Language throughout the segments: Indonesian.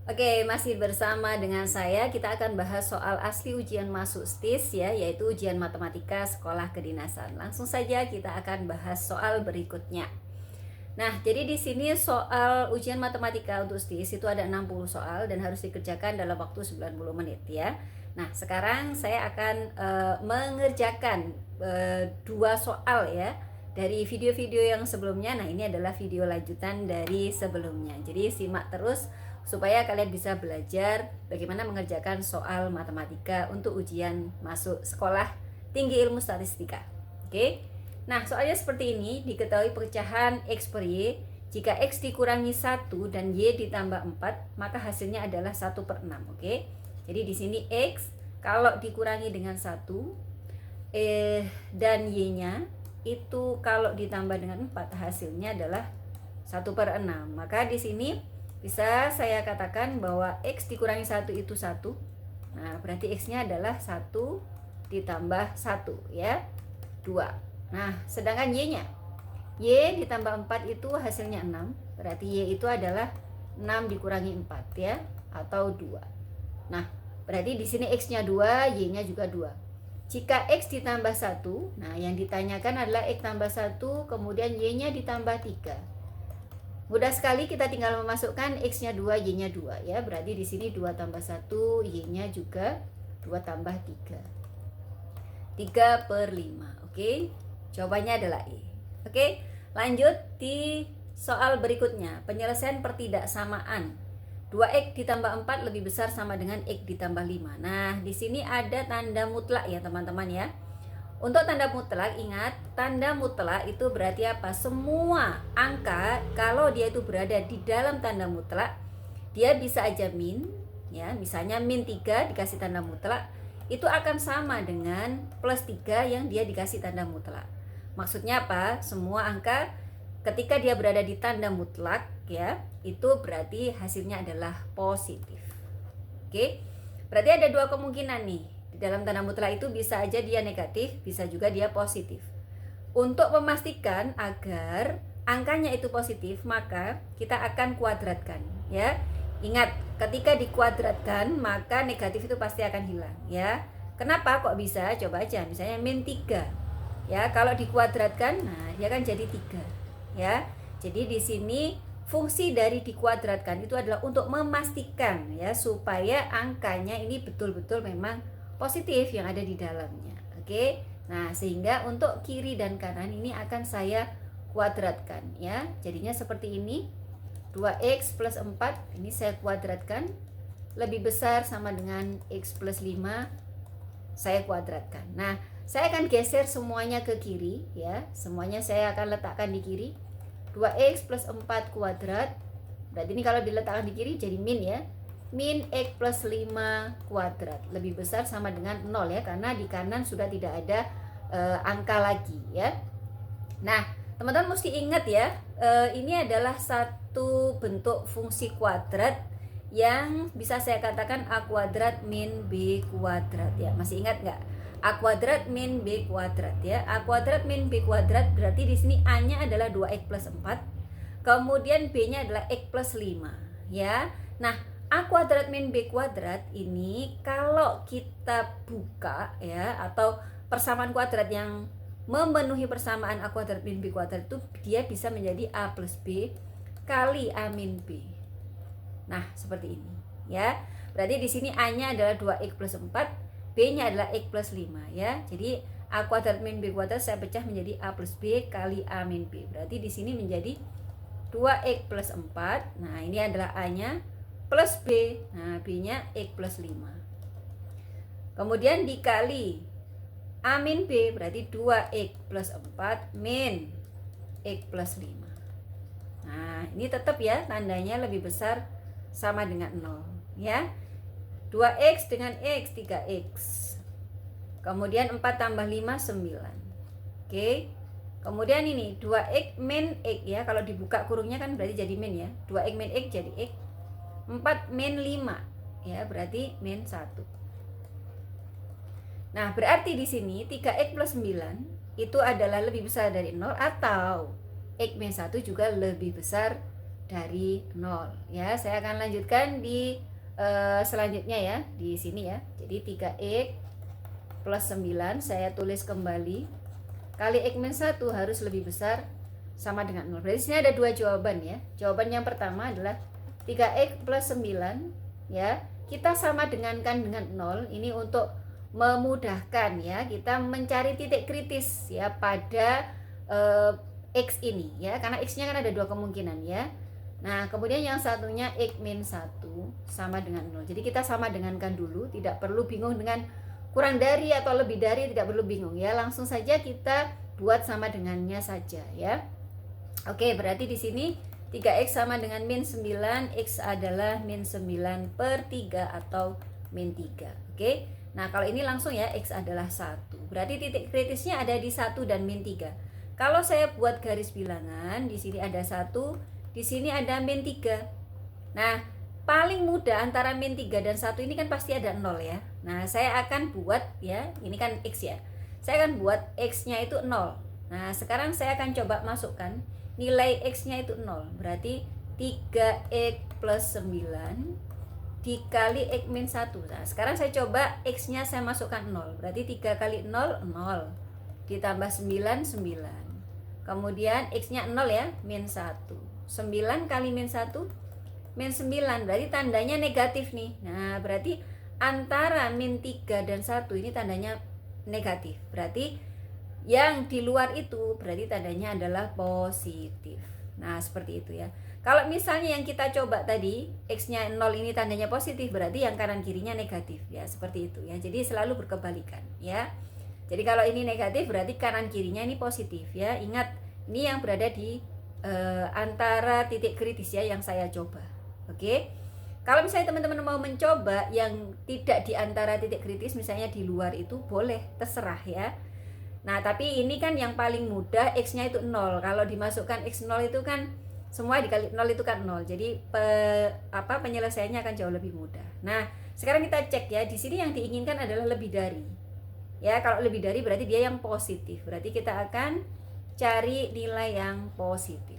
Oke, masih bersama dengan saya. Kita akan bahas soal asli ujian masuk STIS ya, yaitu ujian matematika sekolah kedinasan. Langsung saja kita akan bahas soal berikutnya. Nah, jadi di sini soal ujian matematika untuk STIS itu ada 60 soal dan harus dikerjakan dalam waktu 90 menit ya. Nah, sekarang saya akan mengerjakan dua soal ya dari video-video yang sebelumnya. Nah, ini adalah video lanjutan dari sebelumnya. Jadi simak terus supaya kalian bisa belajar bagaimana mengerjakan soal matematika untuk ujian masuk sekolah tinggi ilmu statistika. Oke. Nah, soalnya seperti ini, diketahui pecahan X per Y, jika X dikurangi 1 dan Y ditambah 4, maka hasilnya adalah 1 per 6, oke? Jadi di sini X, kalau dikurangi dengan 1, dan Y-nya, itu kalau ditambah dengan 4, hasilnya adalah 1 per 6. Maka di sini bisa saya katakan bahwa X dikurangi 1 itu 1. Nah, berarti X-nya adalah 1 ditambah 1 ya, 2. Nah, sedangkan Y-nya, Y ditambah 4 itu hasilnya 6. Berarti Y itu adalah 6 dikurangi 4 ya, atau 2. Nah, berarti di sini X-nya 2, Y-nya juga 2. Jika X ditambah 1, nah yang ditanyakan adalah X tambah 1, kemudian Y-nya ditambah 3. Mudah sekali, kita tinggal memasukkan X-nya 2, Y-nya 2 ya. Berarti di sini 2 tambah 1, Y-nya juga 2 tambah 3. 3 per 5, oke? Jawabannya adalah E. Oke, lanjut di soal berikutnya. Penyelesaian pertidaksamaan. 2X ditambah 4 lebih besar sama dengan X ditambah 5. Nah, di sini ada tanda mutlak ya teman-teman ya. Untuk tanda mutlak, ingat, tanda mutlak itu berarti apa? Semua angka kalau dia itu berada di dalam tanda mutlak, dia bisa aja min, ya, misalnya min 3 dikasih tanda mutlak, itu akan sama dengan plus 3 yang dia dikasih tanda mutlak. Maksudnya apa? Semua angka ketika dia berada di tanda mutlak, ya, itu berarti hasilnya adalah positif. Oke? Berarti ada dua kemungkinan nih. Di dalam tanda mutlak itu bisa aja dia negatif, bisa juga dia positif. Untuk memastikan agar angkanya itu positif, maka kita akan kuadratkan, ya. Ingat, ketika dikuadratkan, maka negatif itu pasti akan hilang, ya. Kenapa kok bisa? Coba aja, misalnya min 3. Ya, kalau dikuadratkan, nah dia kan jadi 3, ya. Jadi di sini fungsi dari dikuadratkan itu adalah untuk memastikan ya supaya angkanya ini betul-betul memang positif yang ada di dalamnya. Oke. Nah, sehingga untuk kiri dan kanan ini akan saya kuadratkan ya. Jadinya seperti ini. 2x plus 4 ini saya kuadratkan lebih besar sama dengan x plus 5, saya kuadratkan. Nah, saya akan geser semuanya ke kiri ya. Semuanya saya akan letakkan di kiri. 2x plus 4 kuadrat. Berarti ini kalau diletakkan di kiri jadi min ya. Min x plus 5 kuadrat. Lebih besar sama dengan 0 ya. Karena di kanan sudah tidak ada angka lagi ya. Nah, teman-teman mesti ingat ya. Ini adalah satu bentuk fungsi kuadrat yang bisa saya katakan A kuadrat min B kuadrat ya. Masih ingat nggak? A kuadrat min B kuadrat ya. A kuadrat min B kuadrat berarti di sini A-nya adalah 2x plus 4. Kemudian B-nya adalah x plus 5 ya. Nah, A kuadrat min B kuadrat ini kalau kita buka ya, atau persamaan kuadrat yang memenuhi persamaan A kuadrat min B kuadrat itu dia bisa menjadi A plus B kali A min B. Nah, seperti ini ya. Berarti di sini A-nya adalah 2x plus 4, B-nya adalah x plus 5 ya. Jadi A kuadrat min B kuadrat saya pecah menjadi A plus B kali A min B. Berarti di sini menjadi 2x plus 4. Nah, ini adalah A-nya plus B. Nah, B-nya x plus 5. Kemudian dikali A min B berarti 2x plus 4 min x plus 5. Nah, ini tetap ya tandanya lebih besar sama dengan 0 ya. 2x dengan x 3x. Kemudian 4 tambah 5 9. Oke. Kemudian ini 2x min x ya. Kalau dibuka kurungnya kan berarti jadi min ya. 2x min x jadi x. 4 min 5 ya, berarti min 1. Nah, berarti di sini 3x plus 9 itu adalah lebih besar dari 0 atau x min 1 juga lebih besar dari 0 ya. Saya akan lanjutkan di selanjutnya ya, di sini ya. Jadi 3x plus 9 saya tulis kembali kali x min 1 harus lebih besar sama dengan 0. Berarti sini ada dua jawaban ya. Jawaban yang pertama adalah 3x plus 9 ya. Kita sama dengankan dengan 0. Ini untuk memudahkan ya, kita mencari titik kritis ya pada x ini ya, karena x-nya kan ada dua kemungkinan ya. Nah, kemudian yang satunya x min 1 sama dengan 0. Jadi kita sama dengankan dulu, tidak perlu bingung dengan kurang dari atau lebih dari, tidak perlu bingung ya. Langsung saja kita buat sama dengannya saja ya. Oke, berarti di sini 3x sama dengan min 9, x adalah min 9 per 3 atau min 3. Oke. Nah, kalau ini langsung ya, x adalah 1. Berarti titik kritisnya ada di 1 dan min 3. Kalau saya buat garis bilangan, di sini ada 1, di sini ada min 3. Nah, paling mudah antara min 3 dan 1 ini kan pasti ada 0 ya. Nah, saya akan buat ya, ini kan x ya. Saya akan buat x-nya itu 0. Nah, sekarang saya akan coba masukkan nilai x-nya itu 0. Berarti 3x plus 9 dikali x min 1. Nah, sekarang saya coba x-nya saya masukkan 0. Berarti 3 kali 0, 0. Ditambah 9, 9. Kemudian x-nya 0 ya, min 1. 9 kali min 1, min 9. Berarti tandanya negatif nih. Nah, berarti antara min 3 dan 1 ini tandanya negatif. Berarti yang di luar itu berarti tandanya adalah positif. Nah, seperti itu ya. Kalau misalnya yang kita coba tadi x-nya 0 ini tandanya positif, berarti yang kanan kirinya negatif ya, seperti itu ya. Jadi selalu berkebalikan ya. Jadi kalau ini negatif berarti kanan kirinya ini positif ya. Ingat, ini yang berada di antara titik kritis ya yang saya coba. Oke. Kalau misalnya teman-teman mau mencoba yang tidak di antara titik kritis, misalnya di luar itu boleh, terserah ya. Nah, tapi ini kan yang paling mudah, x-nya itu 0. Kalau dimasukkan x0 itu kan semua dikali 0 itu kan 0. Jadi penyelesaiannya akan jauh lebih mudah. Nah, sekarang kita cek ya, di sini yang diinginkan adalah lebih dari. Ya, kalau lebih dari berarti dia yang positif. Berarti kita akan cari nilai yang positif.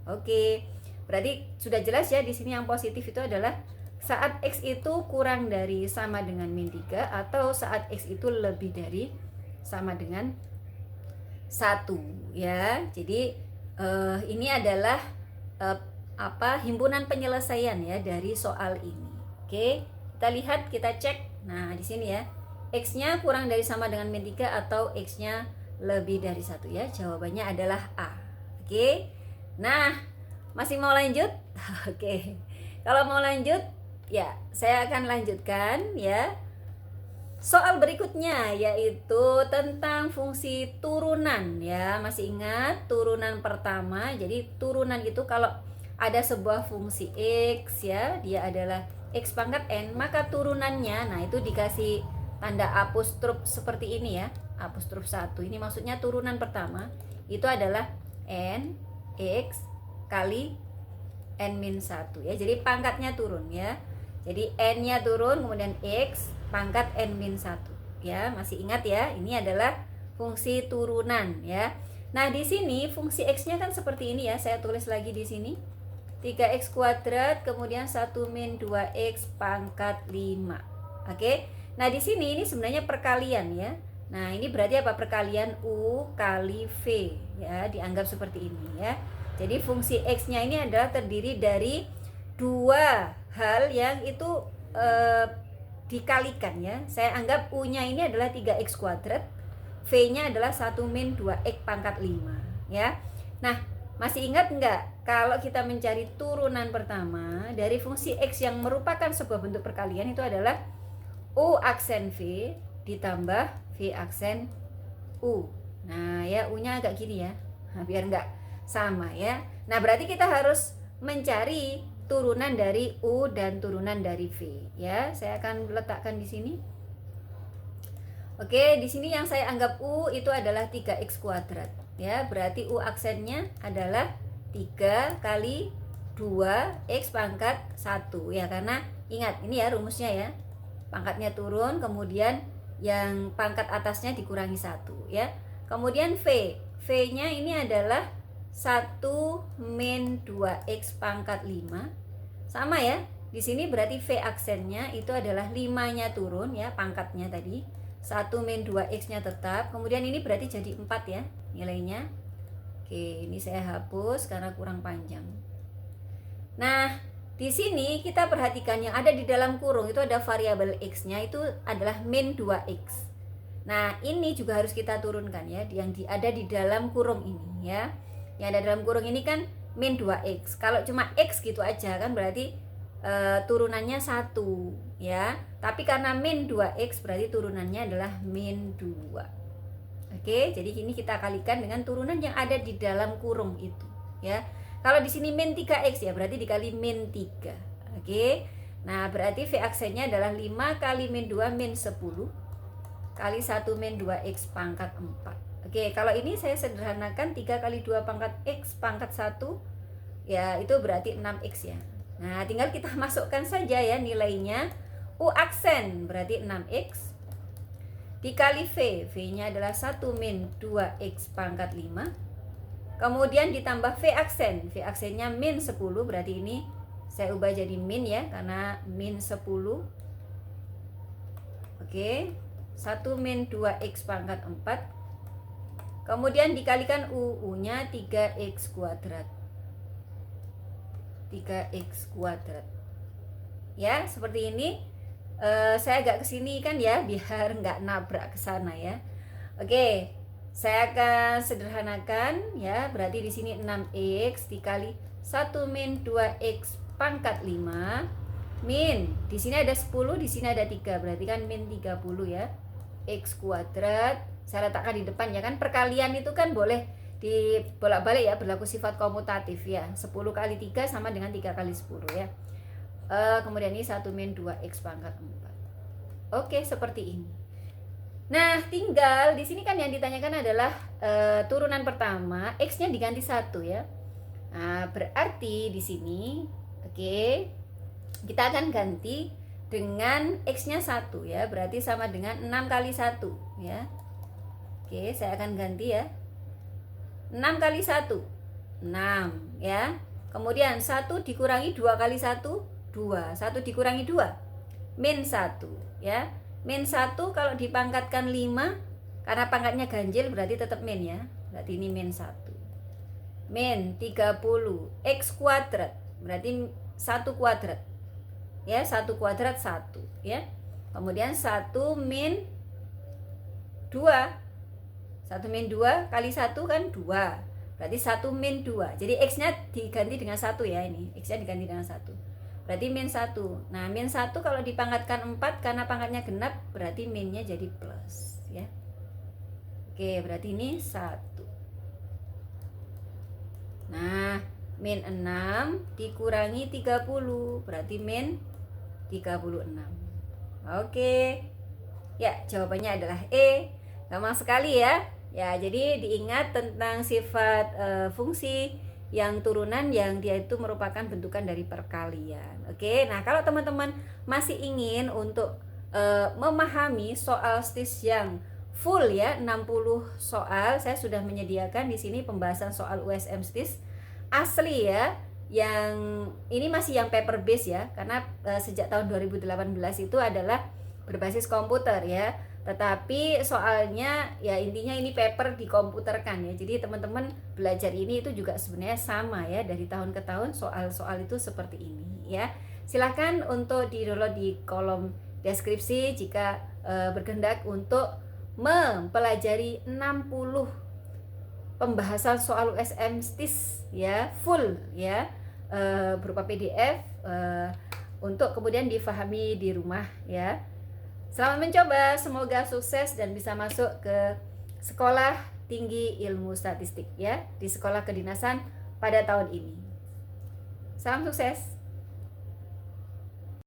Oke. Berarti sudah jelas ya, di sini yang positif itu adalah saat x itu kurang dari sama dengan min 3 atau saat x itu lebih dari sama dengan 1 ya. Jadi ini adalah himpunan penyelesaian ya dari soal ini. Oke, kita lihat, kita cek. Nah, di sini ya, x-nya kurang dari sama dengan min 3 atau x-nya lebih dari 1 ya. Jawabannya adalah A. Oke. Nah, masih mau lanjut? Oke. Kalau mau lanjut ya, saya akan lanjutkan ya. Soal berikutnya yaitu tentang fungsi turunan ya. Masih ingat turunan pertama? Jadi turunan itu kalau ada sebuah fungsi x ya, dia adalah x pangkat n, maka turunannya, nah itu dikasih tanda apostrof seperti ini ya. Apostrof 1. Ini maksudnya turunan pertama itu adalah n x kali n min 1 ya. Jadi pangkatnya turun ya. Jadi n-nya turun, kemudian x pangkat n min 1 ya. Masih ingat ya, ini adalah fungsi turunan ya. Nah, di sini fungsi x-nya kan seperti ini ya. Saya tulis lagi di sini 3x kuadrat kemudian 1 min 2x pangkat 5. Oke. Nah, di sini ini sebenarnya perkalian ya. Nah, ini berarti apa? Perkalian u kali v ya, dianggap seperti ini ya. Jadi fungsi x-nya ini adalah terdiri dari dua hal yang itu dikalikan ya. Saya anggap u-nya ini adalah 3x kuadrat, v-nya adalah 1 min 2x pangkat 5 ya. Nah, masih ingat enggak kalau kita mencari turunan pertama dari fungsi x yang merupakan sebuah bentuk perkalian itu adalah u aksen v ditambah v aksen u. Nah ya, u-nya agak gini ya, nah, biar enggak sama ya. Nah, berarti kita harus mencari turunan dari u dan turunan dari v ya. Saya akan letakkan di sini. Oke, di sini yang saya anggap u itu adalah 3x kuadrat ya. Berarti u aksennya adalah 3 kali 2x pangkat 1 ya, karena ingat ini ya rumusnya ya. Pangkatnya turun, kemudian yang pangkat atasnya dikurangi 1 ya. Kemudian v-nya ini adalah 1 min 2x pangkat 5. Sama ya. Di sini berarti V aksennya itu adalah 5-nya turun ya, pangkatnya tadi. 1 min 2x-nya tetap. Kemudian ini berarti jadi 4 ya nilainya. Oke, ini saya hapus karena kurang panjang. Nah, di sini kita perhatikan yang ada di dalam kurung itu ada variabel x-nya itu adalah min 2x. Nah, ini juga harus kita turunkan ya, yang ada di dalam kurung ini ya. Yang ada dalam kurung ini kan min 2x. Kalau cuma x gitu aja kan berarti turunannya 1 ya. Tapi karena min 2x berarti turunannya adalah min 2. Oke, jadi ini kita kalikan dengan turunan yang ada di dalam kurung itu ya. Kalau di sini min 3x ya berarti dikali min 3. Oke. Nah, berarti V aksennya adalah 5 kali min 2 min 10 kali 1 min 2x pangkat 4. Oke, kalau ini saya sederhanakan 3 kali 2 pangkat x pangkat 1 ya itu berarti 6x ya. Nah, tinggal kita masukkan saja ya nilainya. U aksen berarti 6x dikali V. V-nya adalah 1 min 2x pangkat 5. Kemudian ditambah V aksen. V aksennya min 10 berarti ini saya ubah jadi min ya karena min 10. Oke. 1 min 2x pangkat 4. Kemudian dikalikan U-nya 3x kuadrat. 3x kuadrat ya, seperti ini. Saya agak kesini kan ya biar nggak nabrak ke sana ya. Oke, saya akan sederhanakan ya, berarti di sini 6x dikali 1 min 2x pangkat 5 min, di sini ada 10, di sini ada 3, berarti kan min 30 ya, x kuadrat. Saya letakkan di depan ya kan, perkalian itu kan boleh dibolak-balik ya, berlaku sifat komutatif ya. 10 kali 3 sama dengan 3 kali 10 ya. Kemudian ini 1 min 2x pangkat 4. Oke, seperti ini. Nah, tinggal di sini kan yang ditanyakan adalah turunan pertama, x-nya diganti 1 ya. Nah, berarti di sini kita akan ganti dengan x-nya 1 ya, berarti sama dengan 6 kali 1 ya. Oke, saya akan ganti ya. 6 kali 1 6 ya. Kemudian 1 dikurangi 2 kali 1 2. 1 dikurangi 2 min 1 ya. Min 1 kalau dipangkatkan 5 karena pangkatnya ganjil berarti tetap min ya. Berarti ini min 1. Min 30 x kuadrat berarti 1 kuadrat. Ya, 1 kuadrat 1 ya. Kemudian 1 min 2. 1 min 2 kali 1 kan 2. Berarti 1 min 2. Jadi x-nya diganti dengan 1 ya ini. X-nya diganti dengan 1. Berarti min 1. Nah, min 1 kalau dipangkatkan 4 karena pangkatnya genap berarti minnya jadi plus ya. Oke, berarti ini 1. Nah, min 6 dikurangi 30 berarti min 36. Oke. Ya, jawabannya adalah E. Gampang sekali ya. Ya, jadi diingat tentang sifat fungsi yang turunan yang dia itu merupakan bentukan dari perkalian. Oke, nah kalau teman-teman masih ingin untuk memahami soal STIS yang full ya, 60 soal, saya sudah menyediakan di sini pembahasan soal USM STIS asli ya. Yang ini masih yang paper base ya, karena sejak tahun 2018 itu adalah berbasis komputer ya. Tetapi soalnya ya intinya ini paper dikomputerkan ya. Jadi teman-teman belajar ini itu juga sebenarnya sama ya, dari tahun ke tahun soal-soal itu seperti ini ya. Silakan untuk di-download di kolom deskripsi jika berkehendak untuk mempelajari 60 pembahasan soal USM STIS ya, full ya, berupa PDF untuk kemudian difahami di rumah ya. Selamat mencoba, semoga sukses dan bisa masuk ke Sekolah Tinggi Ilmu Statistik ya, di Sekolah Kedinasan pada tahun ini. Salam sukses.